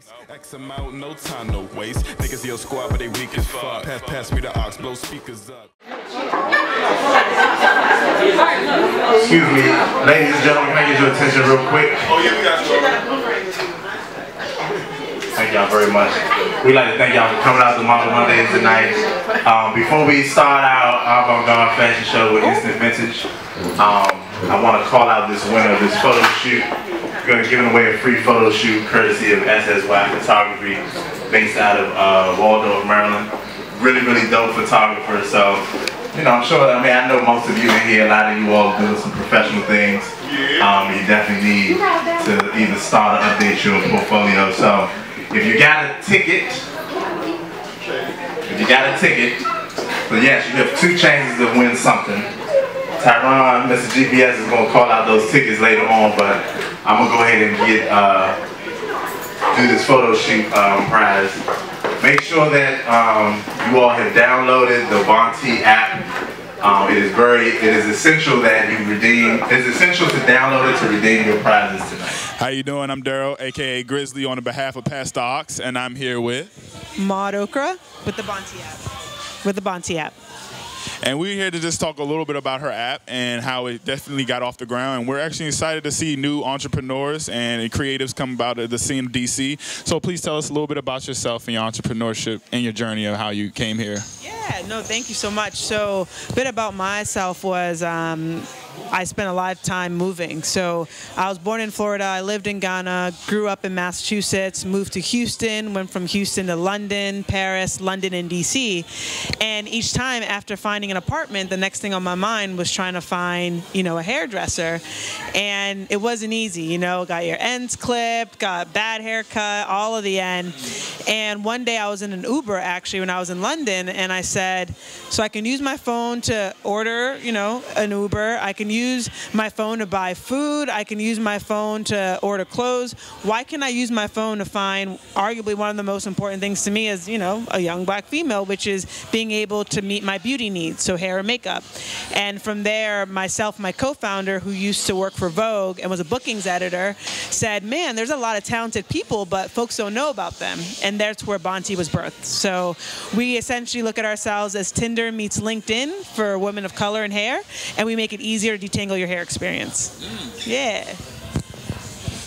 face. X amount, no time, no waste. Niggas your squad, but they weak as fuck. Pass me the aux, blow speakers up. Excuse me, ladies and gentlemen, can I get your attention real quick? Oh yeah, we got you. Thank y'all very much. We'd like to thank y'all for coming out to Model Mondays tonight. Before we start our avant-garde fashion show with Instant Vintage, I want to call out this winner of this photo shoot. We're going to give away a free photo shoot courtesy of SSY Photography, based out of Waldorf, Maryland. Really, really dope photographer. So, you know, I'm sure, I know most of you in here, a lot of you all doing some professional things. You definitely need to either start or update your portfolio. So, if you got a ticket, so yes, you have 2 chances to win something. Tyrone, Mr. GPS is going to call out those tickets later on, but I'm going to go ahead and do this photo shoot prize. Make sure that you all have downloaded the Bonti app. It is essential that you redeem. It's essential to download it to redeem your prizes tonight. How you doing? I'm Daryl, aka Grizzly, on behalf of PassDaAUX, and I'm here with Okra with the Bonti app. And we're here to just talk a little bit about her app and how it definitely got off the ground. And we're actually excited to see new entrepreneurs and creatives come about at the scene of DC. So please tell us a little bit about yourself and your entrepreneurship and your journey of how you came here. Yeah, no, thank you so much. So a bit about myself was I spent a lot of time moving. So I was born in Florida, I lived in Ghana, grew up in Massachusetts, moved to Houston, went from Houston to London, Paris, London, and DC. And each time after finding an apartment, the next thing on my mind was trying to find, a hairdresser. And it wasn't easy, got your ends clipped, got a bad haircut, all of the end. And one day I was in an Uber actually when I was in London, and I said, so I can use my phone to order, an Uber, I can use my phone to buy food, I can use my phone to order clothes. Why can't I use my phone to find arguably one of the most important things to me as, a young black female, which is being able to meet my beauty needs, so hair and makeup. And from there, myself, my co-founder, who used to work for Vogue and was a bookings editor, said, man, there's a lot of talented people, but folks don't know about them. And that's where Bonti was birthed. So we essentially look at ourselves as Tinder meets LinkedIn for women of color and hair, and we make it easier to detangle your hair experience. Yeah.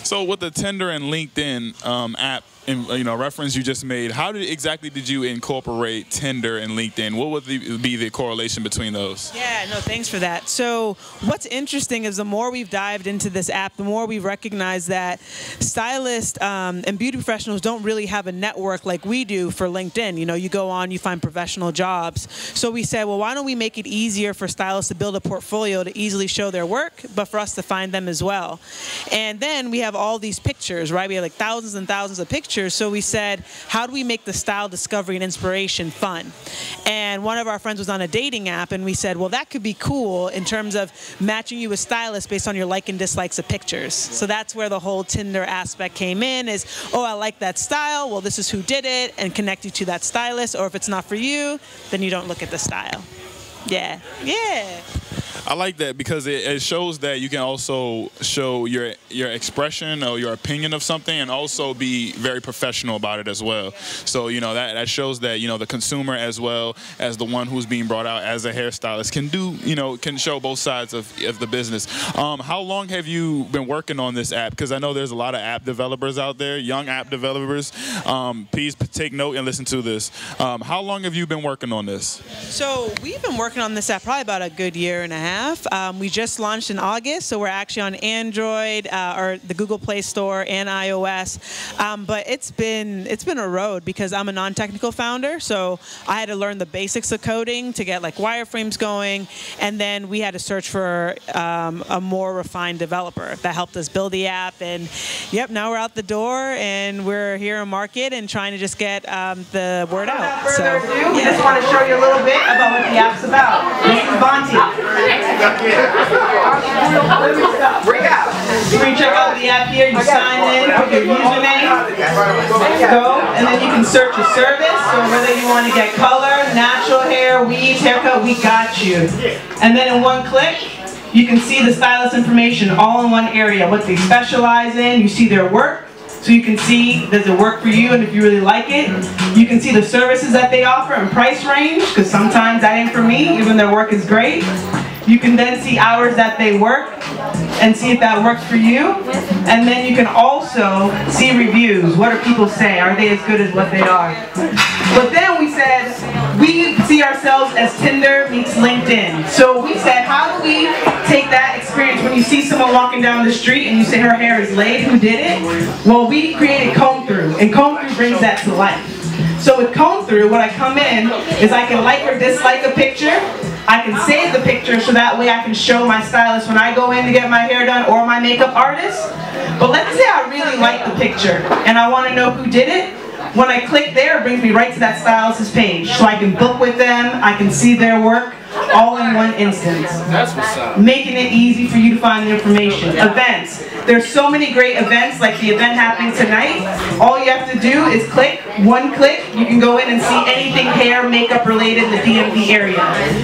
So with the Tinder and LinkedIn app, reference you just made, how exactly did you incorporate Tinder and LinkedIn? What would be the correlation between those? Yeah, no, thanks for that. So what's interesting is the more we've dived into this app, the more we've recognized that stylists and beauty professionals don't really have a network like we do for LinkedIn. You go on, you find professional jobs. So we said, well, why don't we make it easier for stylists to build a portfolio to easily show their work, but for us to find them as well. And then we have all these pictures, right? We have like thousands and thousands of pictures. So we said, how do we make the style discovery and inspiration fun? And one of our friends was on a dating app, and we said, well, that could be cool in terms of matching you with stylists based on your like and dislikes of pictures. So that's where the whole Tinder aspect came in is, oh, I like that style. Well, this is who did it, and connect you to that stylist. Or if it's not for you, then you don't look at the style. Yeah. Yeah. I like that because it shows that you can also show your expression or your opinion of something and also be very professional about it as well. So, that shows that, the consumer as well as the one who's being brought out as a hairstylist can show both sides of the business. How long have you been working on this app? Because I know there's a lot of app developers out there, young app developers. Please take note and listen to this. How long have you been working on this? So we've been working on this app probably about a good year and a half. We just launched in August, so we're actually on Android or the Google Play Store and iOS. But it's been a road because I'm a non-technical founder, so I had to learn the basics of coding to get like wireframes going, and then we had to search for a more refined developer that helped us build the app. And yep, now we're out the door and we're here in market and trying to just get the word out. Without further ado, we just want to show you a little bit about what the app's about. This is Bonti. Bring out. You can check out the app here. You sign in with your username. Go, and then you can search a service. So whether you want to get color, natural hair, weaves, haircut, we got you. And then in one click, you can see the stylist information all in one area. What they specialize in. You see their work. so you can see does it work for you, and if you really like it. You can see the services that they offer and price range, because sometimes that ain't for me, even their work is great. You can then see hours that they work and see if that works for you. And then you can also see reviews. What do people say? Are they as good as what they are? But then we said, we see ourselves as Tinder meets LinkedIn. So we said, how do we take that experience when you see someone walking down the street and you say her hair is laid, who did it? Well, we created Comb Through, and Comb Through brings that to life. So with Comb Through, when I come in, is I can like or dislike a picture. I can save the picture so that way I can show my stylist when I go in to get my hair done, or my makeup artist. But let's say I really like the picture and I want to know who did it. When I click there, it brings me right to that stylist's page. So I can book with them, I can see their work, all in one instance. That's what's up. Making it easy for you to find the information. Events. There's so many great events, like the event happening tonight. All you have to do is click, one click, you can go in and see anything hair, makeup related in the DMV area.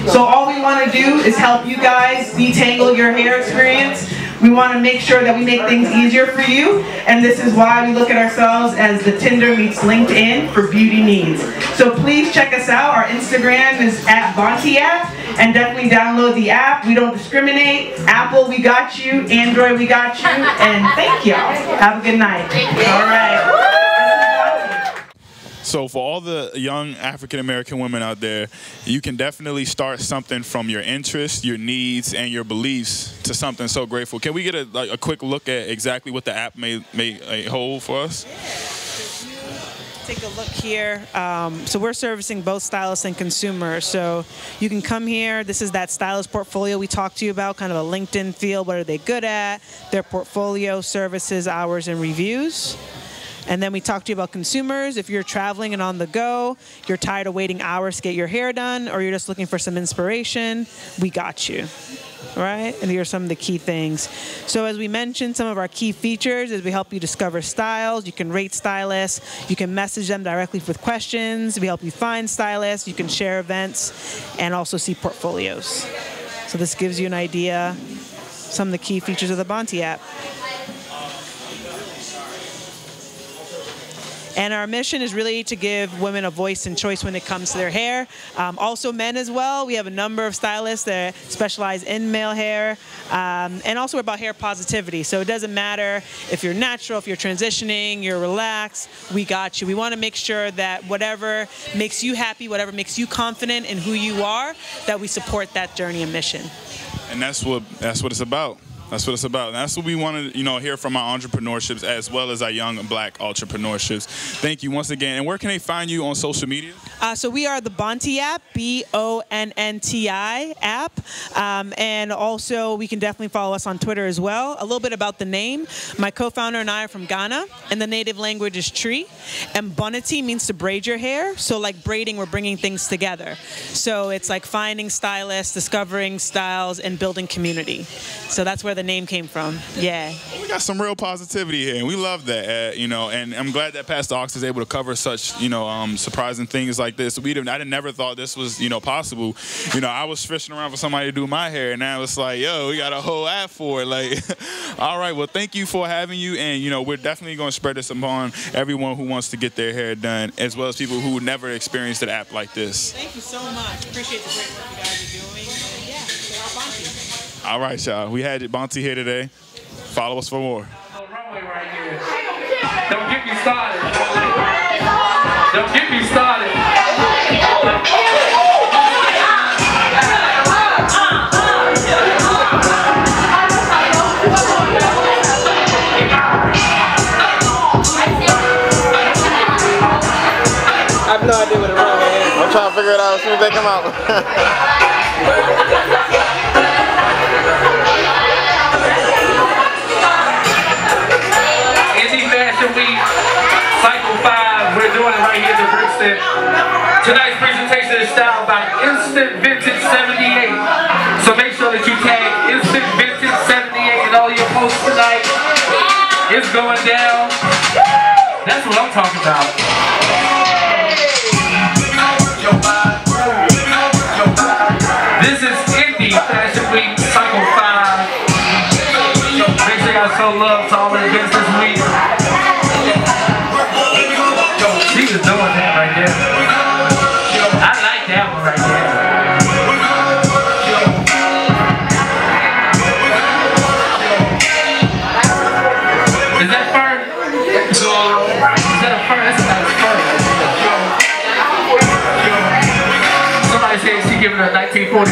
So all we want to do is help you guys detangle your hair experience. We want to make sure that we make things easier for you, and this is why we look at ourselves as the Tinder meets LinkedIn for beauty needs. So please check us out. Our Instagram is @BontiApp, and definitely download the app. We don't discriminate. Apple, we got you. Android, we got you. And thank y'all. Have a good night. All right. So for all the young African-American women out there, you can definitely start something from your interests, your needs, and your beliefs to something so grateful. Can we get a quick look at exactly what the app may hold for us? Take a look here. So we're servicing both stylists and consumers. So you can come here. This is that stylist portfolio we talked to you about, kind of a LinkedIn feel. What are they good at? Their portfolio, services, hours, and reviews. And then we talked to you about consumers. If you're traveling and on the go, you're tired of waiting hours to get your hair done, or you're just looking for some inspiration, we got you. All right? And here are some of the key things. So as we mentioned, some of our key features is we help you discover styles. You can rate stylists. You can message them directly with questions. We help you find stylists. You can share events and also see portfolios. So this gives you an idea, some of the key features of the Bonti app. And our mission is really to give women a voice and choice when it comes to their hair. Also men as well. We have a number of stylists that specialize in male hair. And also we're about hair positivity. So it doesn't matter if you're natural, if you're transitioning, you're relaxed, we got you. We want to make sure that whatever makes you happy, whatever makes you confident in who you are, that we support that journey and mission. And that's what it's about. That's what it's about. And that's what we want to, hear from our entrepreneurships as well as our young black entrepreneurships. Thank you once again. And where can they find you on social media? So we are the Bonti app, BONNTI app. And also we can definitely follow us on Twitter as well. A little bit about the name. My co-founder and I are from Ghana, and the native language is tree. And boniti means to braid your hair. So like braiding, we're bringing things together. So it's like finding stylists, discovering styles, and building community. So that's where the name came from. Yeah. We got some real positivity here, and we love that. And I'm glad that PassDaAUX is able to cover such, surprising things like this. I never thought this was, possible. I was fishing around for somebody to do my hair, and now it's like, yo, we got a whole app for it. Like, all right, well, thank you for having you, and we're definitely going to spread this upon everyone who wants to get their hair done, as well as people who never experienced an app like this. Thank you so much. Appreciate the great work you guys are doing. And yeah, so our Bonti. All right, y'all. We had Bonti here today. Follow us for more. Runway right here. Don't get me started. Don't get me started. I have no idea what the runway is. I'm trying to figure it out as soon as they come out. Week, Cycle 5, we're doing it right here in Brixton. Tonight's presentation is styled by Instant Vintage 78. So make sure that you tag Instant Vintage 78 in all your posts tonight. It's going down. That's what I'm talking about. This is Indie Fashion Week, Cycle 5. Make sure y'all show love to all the events this week. that a fur? That's not a fur. Somebody said she giving her 1940s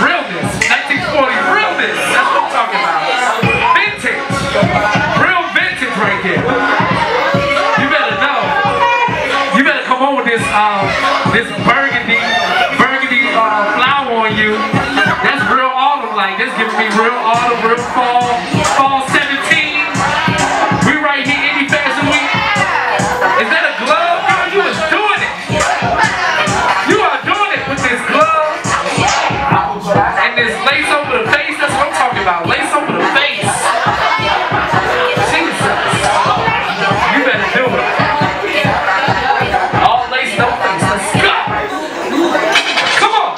realness. 1940s realness. That's what I'm talking about. Vintage. Real vintage right there. You better know. You better come on with this this burgundy flower on you. That's real autumn like. That's giving me real autumn, real fall 17. We right here, Indie Fashion Week. Is that a glove? Girl, you was doing it. You are doing it with this glove. And this lace over the face. That's what I'm talking about. Lace over the face. Jesus. You better do it. All lace, no face. Let's go. Come on.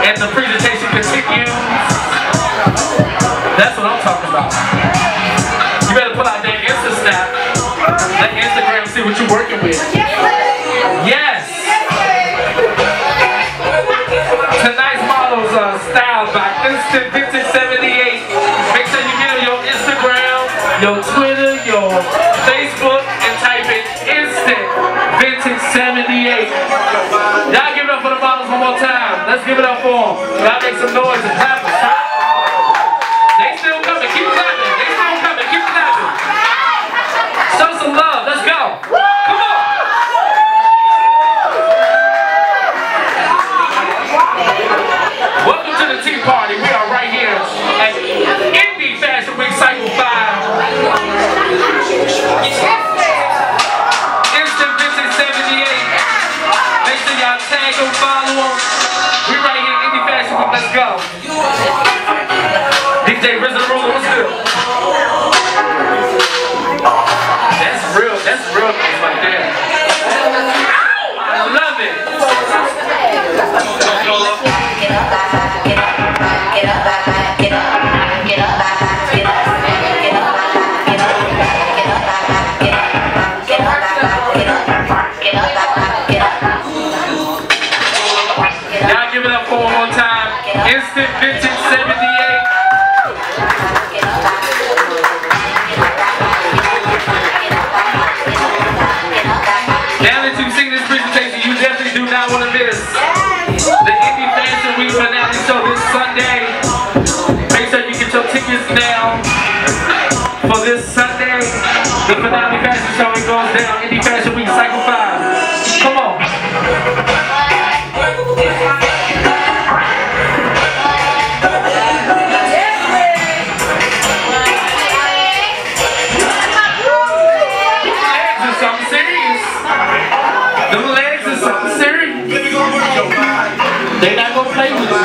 And the presentation continues. That's what I'm talking about. You better pull out that Insta snap, that Instagram, see what you're working with. Yes. Tonight's models are styled by Instant Vintage 78. Make sure you get on your Instagram, your Twitter, your Facebook, and type in Instant Vintage 78. Y'all give it up for the models one more time. Let's give it up for them. Y'all make some noise and clap. They still coming. Keep clapping. They still coming. Keep clapping. Show some love. Let's go. Come on. Welcome to the tea party. We are right here at Indie Fashion Week Cycle 5. Instant Vintage 78. Make sure y'all tag them, follow them. We right here, Indie Fashion Week. Let's go. DJ Rizzo Ruler, what's good? That's real nice right there. Ow! I love it. Y'all give it up for one more time. Instant Vintage 78. Now that you've seen this presentation, you definitely do not want to miss the Indie Fashion Week finale show this Sunday. Make sure you get your tickets now for this Sunday. The finale fashion show, it goes down. Indie Fashion Week Cycle 5. Come on. They're not going to play with you.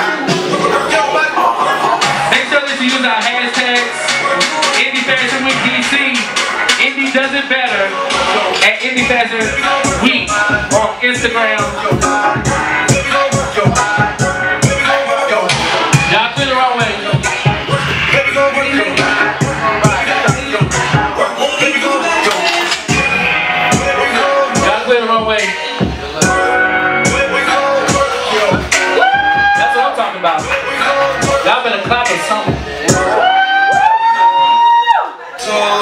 Make sure that you use our hashtags, Indie Fashion Week DC, Indie Does It Better, at Indie Fashion Week on Instagram. Y'all clear the wrong way. Y'all clear the wrong way. Y'all better clap or something.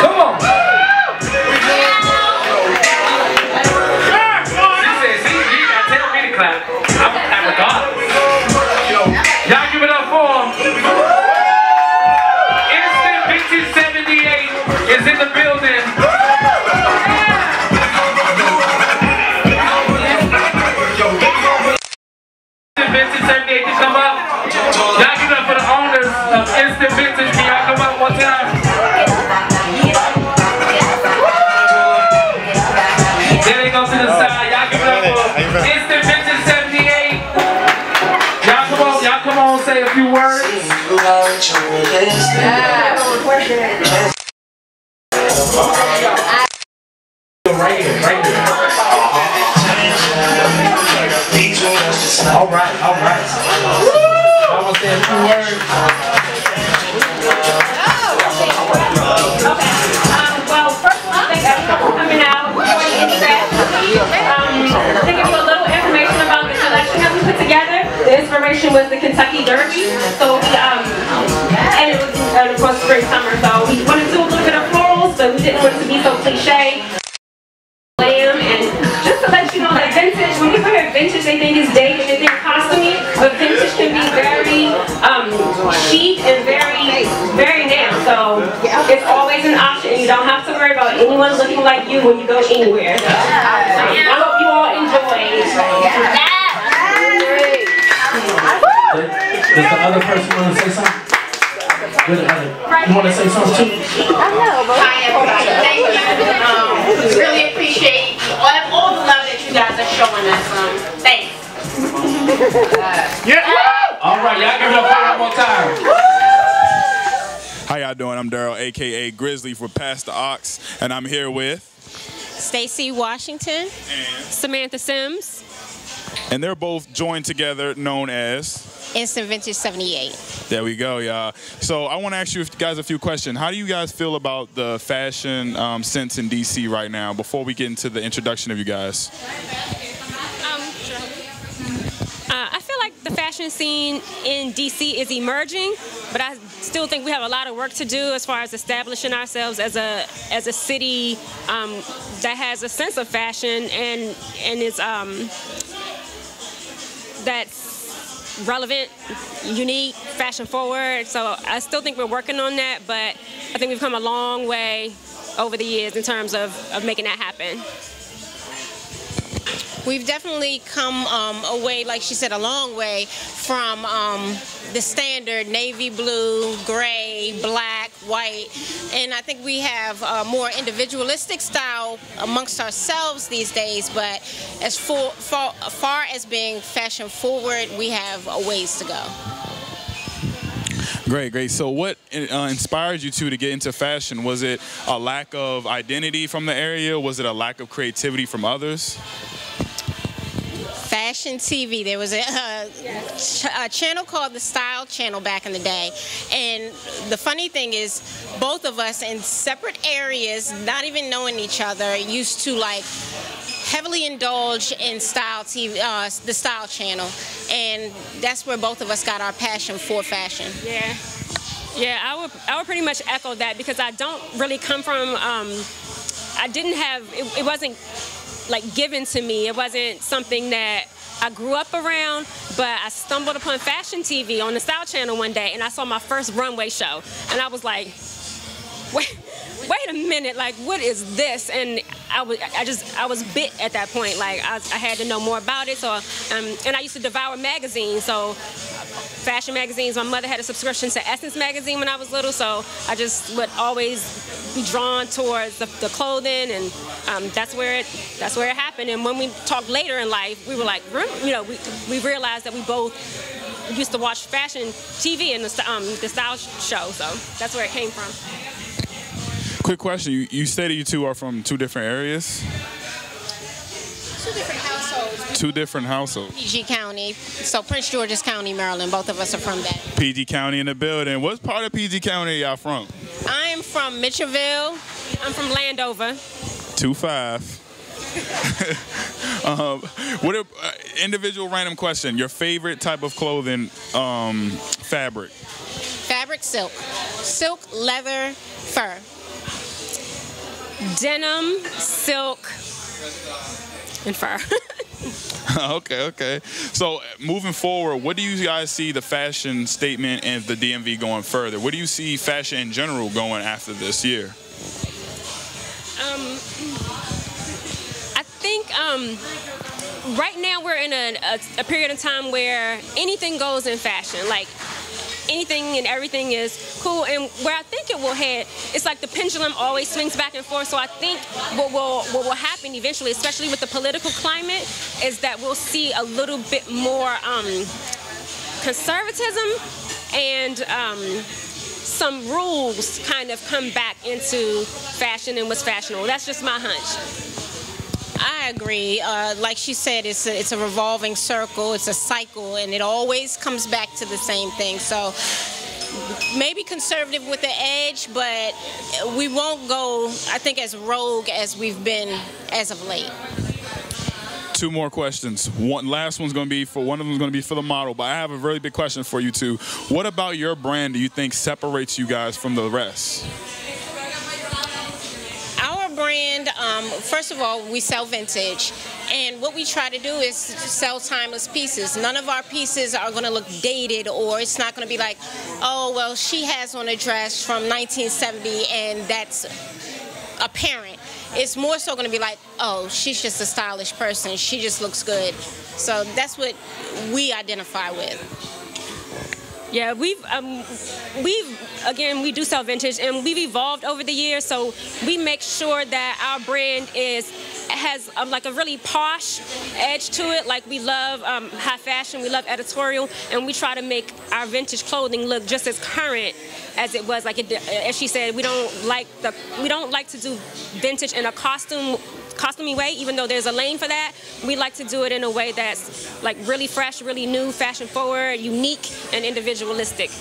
Come on. She said, see, you gotta tell me to clap. I'm gonna clap regardless. Y'all give it up for him. Instant Vintage 78 is in the building. Vintage 78 to come up. Y'all give it up for the owners of Instant Vintage. Can y'all come up one time? Then they go to the side. Y'all give it up for Instant Vintage 78. Y'all come on, say a few words. Right here, right here. All right, all right. I'm gonna say a few words. Well, first of all, thank you. was the Kentucky Derby. So we, and it was, of course, spring, summer. So we wanted to do a little bit of florals, but we didn't want it to be so cliche. Lamb, and just to let you know that vintage, when people hear vintage, they think it's dated, they think costumey, but vintage can be very chic and very now. So it's always an option. You don't have to worry about anyone looking like you when you go anywhere. So, I hope you all enjoy. Does the other person want to say something? You want to say something too? Hi everybody, thank you. Really appreciate all the love that you guys are showing us. Thanks. All right, y'all give it up for one more time. How y'all doing? I'm Daryl, aka Grizzly for PassDaAUX, and I'm here with Stacy Washington and Samantha Sims. And they're both joined together, known as Instant Vintage 78. There we go, y'all. So I want to ask you guys a few questions. How do you guys feel about the fashion sense in DC right now? Before we get into the introduction of you guys. I feel like the fashion scene in DC is emerging, but I still think we have a lot of work to do as far as establishing ourselves as a city that has a sense of fashion and is that's relevant, unique, fashion forward. So I still think we're working on that, but I think we've come a long way over the years in terms of making that happen. We've definitely come away, like she said, a long way from the standard navy blue, gray, black, white, and I think we have a more individualistic style amongst ourselves these days, but as far as being fashion forward, we have a ways to go. Great, great. So what inspired you two to get into fashion? Was it a lack of identity from the area? Was it a lack of creativity from others? Fashion TV. There was a channel called the Style Channel back in the day, and the funny thing is both of us in separate areas, not even knowing each other, used to like heavily indulge in Style TV, the Style Channel, and that's where both of us got our passion for fashion. Yeah, I would pretty much echo that, because I don't really come from I didn't have it wasn't like given to me. It wasn't something that I grew up around, but I stumbled upon fashion TV on the Style Channel one day, and I saw my first runway show, and I was like, wait a minute, like, what is this? And I was bit at that point. Like, I had to know more about it. So, and I used to devour magazines. So, fashion magazines. My mother had a subscription to Essence magazine when I was little. So I just would always be drawn towards the clothing, and that's where it happened. And when we talked later in life, we were like, you know, we realized that we both used to watch fashion TV in the Style show. So that's where it came from. Quick question. You said you two are from two different areas? 2 different households. 2 different households. PG County, so Prince George's County, Maryland. Both of us are from that. PG County in the building. What part of PG County y'all from? I'm from Mitchellville. I'm from Landover. 2-5. What a individual random question. Your favorite type of clothing fabric? Fabric, silk. Silk, leather, fur. Denim, silk, and fur. Okay. So moving forward, what do you guys see the fashion statement and the DMV going further? What do you see fashion in general going after this year? I think right now we're in a period of time where anything goes in fashion. Like, anything and everything is cool, and where I think it will head, it's like the pendulum always swings back and forth. So I think what will happen eventually, especially with the political climate, is that we'll see a little bit more conservatism and some rules kind of come back into fashion and what's fashionable. That's just my hunch. I agree. Like she said, it's a revolving circle. It's a cycle, and it always comes back to the same thing. So maybe conservative with the edge, but we won't go, I think, as rogue as we've been as of late. 2 more questions. Last one's going to be for one of them's going to be for the model, but I have a really big question for you two. What about your brand do you think separates you guys from the rest? Our brand, first of all, we sell vintage, and what we try to do is sell timeless pieces. None of our pieces are going to look dated, or it's not going to be like, oh, well, she has on a dress from 1970 and that's apparent. It's more so going to be like, oh, she's just a stylish person. She just looks good. So that's what we identify with. Yeah, we do sell vintage, and we've evolved over the years. So we make sure that our brand has like a really posh edge to it. Like, we love high fashion, we love editorial, and we try to make our vintage clothing look just as current as it was. Like, as she said, we don't like to do vintage in a costumey way, even though there's a lane for that. We like to do it in a way that's like really fresh, really new, fashion forward, unique, and individualistic.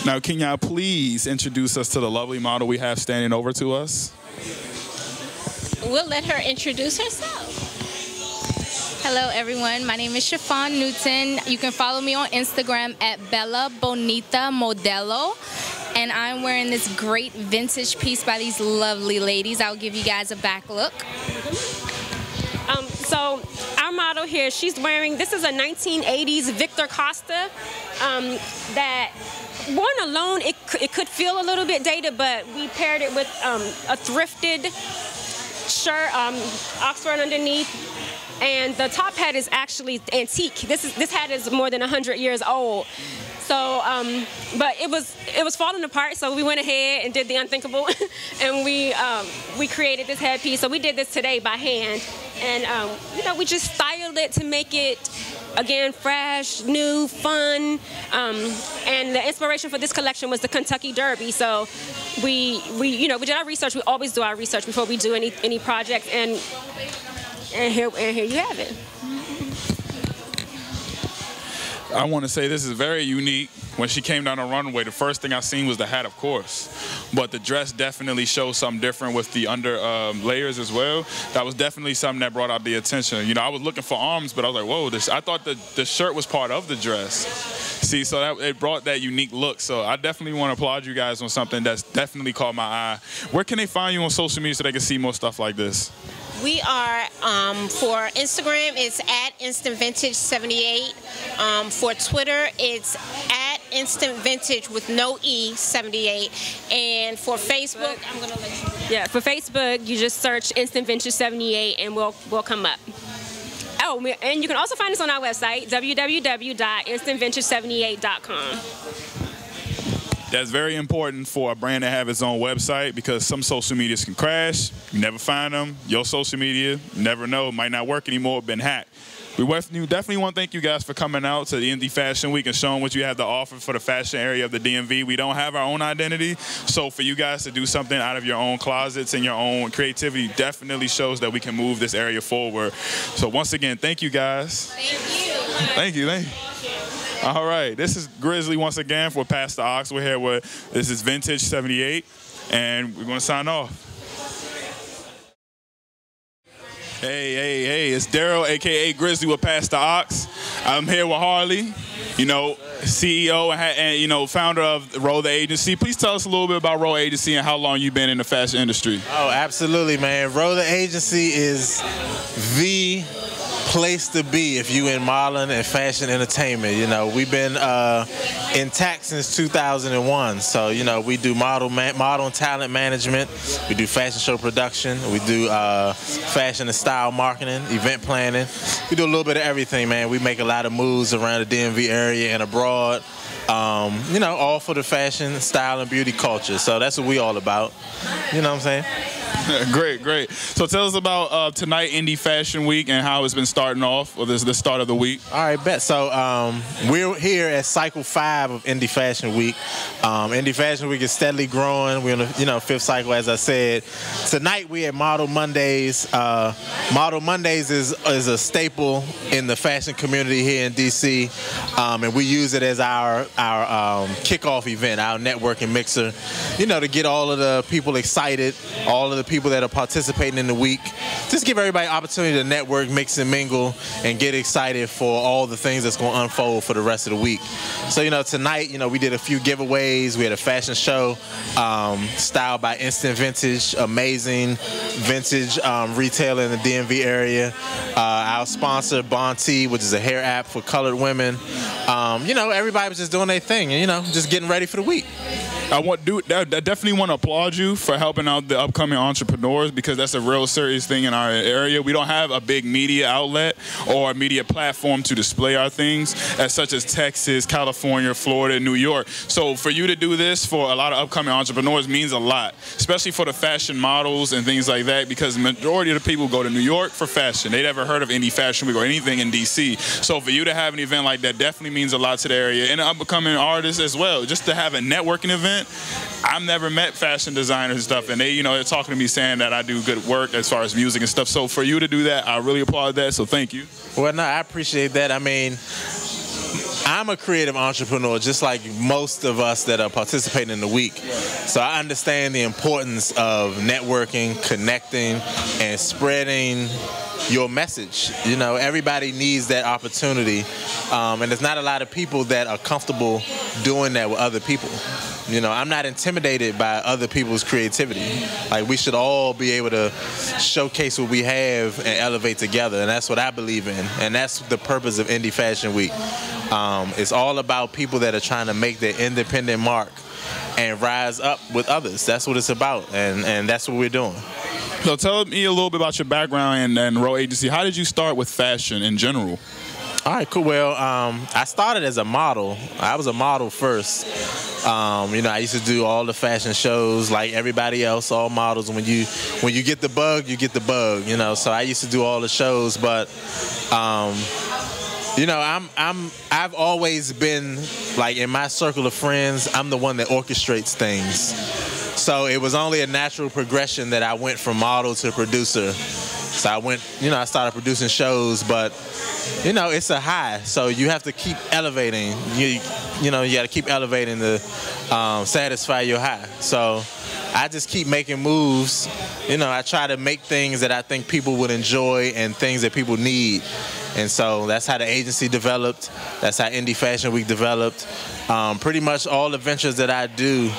Now, can y'all please introduce us to the lovely model we have standing over to us? We'll let her introduce herself. Hello, everyone. My name is Chiffon Newton. You can follow me on Instagram at Bella Bonita Modelo. And I'm wearing this great vintage piece by these lovely ladies. I'll give you guys a back look. So our model here, she's wearing, this is a 1980s Victor Costa that worn alone, it could feel a little bit dated, but we paired it with a thrifted shirt, Oxford underneath. And the top hat is actually antique. This hat is more than 100 years old. So, but it was falling apart, so we went ahead and did the unthinkable, and we created this headpiece. So we did this today by hand, and you know, we just styled it to make it, again, fresh, new, fun. And the inspiration for this collection was the Kentucky Derby. So we did our research. We always do our research before we do any project, and here you have it. I want to say this is very unique. When she came down the runway, the first thing I seen was the hat, of course. But the dress definitely shows something different with the under layers as well. That was definitely something that brought out the attention. You know, I was looking for arms, but I was like, whoa, I thought the shirt was part of the dress. See, so it brought that unique look. So I definitely want to applaud you guys on something that's definitely caught my eye. Where can they find you on social media so they can see more stuff like this? We are, for Instagram, it's at Instant Vintage 78. For Twitter, it's at Instant Vintage with no E 78. And for Facebook, I'm gonna let you. Yeah, for Facebook, you just search Instant Vintage 78, and we'll come up. Oh, and you can also find us on our website, www.instantvintage78.com. That's very important for a brand to have its own website, because some social medias can crash. You never find them. Your social media, you never know, it might not work anymore, been hacked. We definitely want to thank you guys for coming out to the Indie Fashion Week and showing what you have to offer for the fashion area of the DMV. We don't have our own identity, so for you guys to do something out of your own closets and your own creativity definitely shows that we can move this area forward. So once again, thank you guys. Thank you. Thank you. Thank you. All right, this is Grizzly once again for PassDaAUX. We're here with, this is Vintage 78, and we're going to sign off. Hey, it's Daryl, a.k.a. Grizzly with PassDaAUX. I'm here with Harley, you know, CEO and you know, founder of Roll the Agency. Please tell us a little bit about Roll Agency and how long you've been in the fashion industry. Oh, absolutely, man. Roll the Agency is the place to be if you in modeling and fashion entertainment. You know, we've been intact since 2001. So, you know, we do model and talent management. We do fashion show production. We do fashion and style marketing, event planning. We do a little bit of everything, man. We make a lot of moves around the DMV area and abroad. You know, all for the fashion, style, and beauty culture. So that's what we all about. You know what I'm saying? Great. So tell us about tonight, Indie Fashion Week, and how it's been starting off, or this is the start of the week. All right, bet. So we're here at Cycle 5 of Indie Fashion Week. Indie Fashion Week is steadily growing. We're on the 5th cycle, as I said. Tonight we at Model Mondays. Model Mondays is a staple in the fashion community here in DC, and we use it as our kickoff event, our networking mixer. You know, to get all of the people excited, all of the people that are participating in the week, just give everybody an opportunity to network, mix and mingle, and get excited for all the things that's going to unfold for the rest of the week. So, tonight, we did a few giveaways. We had a fashion show styled by Instant Vintage, amazing vintage retailer in the DMV area. Our sponsor, Bonti, which is a hair app for colored women. Everybody was just doing their thing and, just getting ready for the week. I definitely want to applaud you for helping out the upcoming entrepreneurs, because that's a real serious thing in our area. We don't have a big media outlet or a media platform to display our things, as such as Texas, California, Florida, New York. So for you to do this for a lot of upcoming entrepreneurs means a lot, especially for the fashion models and things like that, because the majority of the people go to New York for fashion. They never heard of Indie Fashion Week or anything in DC. So for you to have an event like that definitely means a lot to the area, and upcoming artists as well. Just to have a networking event. I've never met fashion designers and stuff, and they're talking to me saying that I do good work as far as music and stuff. So for you to do that, I really applaud that. So thank you. Well, no, I appreciate that. I mean, I'm a creative entrepreneur, just like most of us that are participating in the week. So I understand the importance of networking, connecting, and spreading your message. Everybody needs that opportunity, and there's not a lot of people that are comfortable doing that with other people. I'm not intimidated by other people's creativity. Like, we should all be able to showcase what we have and elevate together, and that's what I believe in, and that's the purpose of Indie Fashion Week. It's all about people that are trying to make their independent mark and rise up with others. That's what it's about, and that's what we're doing. So tell me a little bit about your background and Row Agency. How did you start with fashion in general? All right, cool. Well, I started as a model. I was a model first. I used to do all the fashion shows like everybody else, all models. When you get the bug, you get the bug. So I used to do all the shows, but I've always been, like, in my circle of friends, I'm the one that orchestrates things. So it was only a natural progression that I went from model to producer. So I started producing shows, but it's a high. So you have to keep elevating. You got to keep elevating to satisfy your high. So I just keep making moves. I try to make things that I think people would enjoy and things that people need. And so that's how the agency developed. That's how Indie Fashion Week developed. Pretty much all the ventures that I do,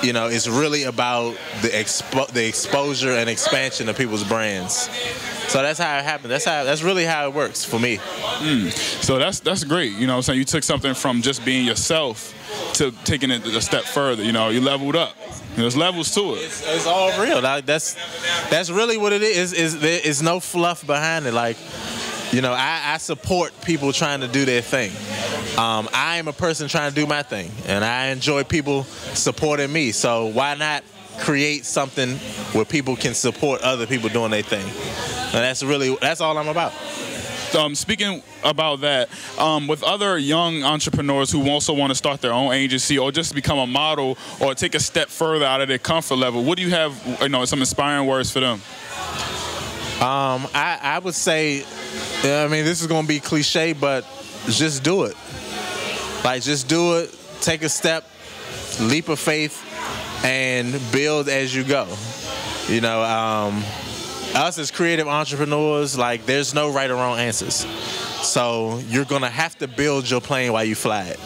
it's really about the exposure and expansion of people's brands. So that's how it happened. That's really how it works for me. So that's great. You know what I'm saying? You took something from just being yourself to taking it a step further. You leveled up. There's levels to it. It's all real. That's really what it is. There's no fluff behind it. Like, I support people trying to do their thing. I am a person trying to do my thing, and I enjoy people supporting me. So why not create something where people can support other people doing their thing? And that's all I'm about. Speaking about that, with other young entrepreneurs who also want to start their own agency or just become a model or take a step further out of their comfort level, what do you have, some inspiring words for them? I would say, this is going to be cliche, but just do it. Like, just do it, take a step, leap of faith, and build as you go. Us as creative entrepreneurs, like, there's no right or wrong answers. So you're going to have to build your plane while you fly it.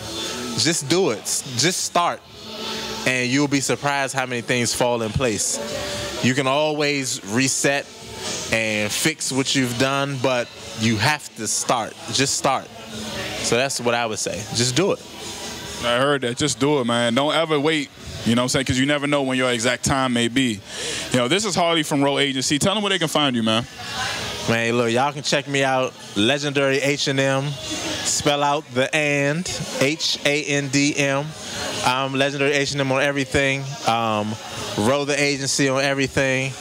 Just do it. Just start. And you'll be surprised how many things fall in place. You can always reset and fix what you've done, but you have to start. Just start. So that's what I would say. Just do it. I heard that. Just do it, man. Don't ever wait. You know what I'm saying? Because you never know when your exact time may be. This is Harley from Row Agency. Tell them where they can find you, man. Man, look, y'all can check me out. Legendary H&M. Spell out the and. H-A-N-D-M. Legendary H&M on everything. Row the Agency on everything.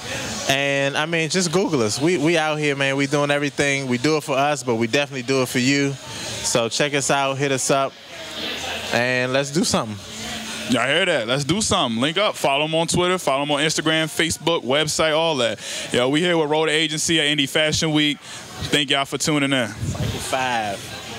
And, just Google us. We out here, man. We doing everything. We do it for us, but we definitely do it for you. So check us out. Hit us up. And let's do something. Y'all hear that? Let's do something. Link up. Follow them on Twitter. Follow them on Instagram, Facebook, website, all that. We here with Row the Agency at Indie Fashion Week. Thank y'all for tuning in. Cycle 5.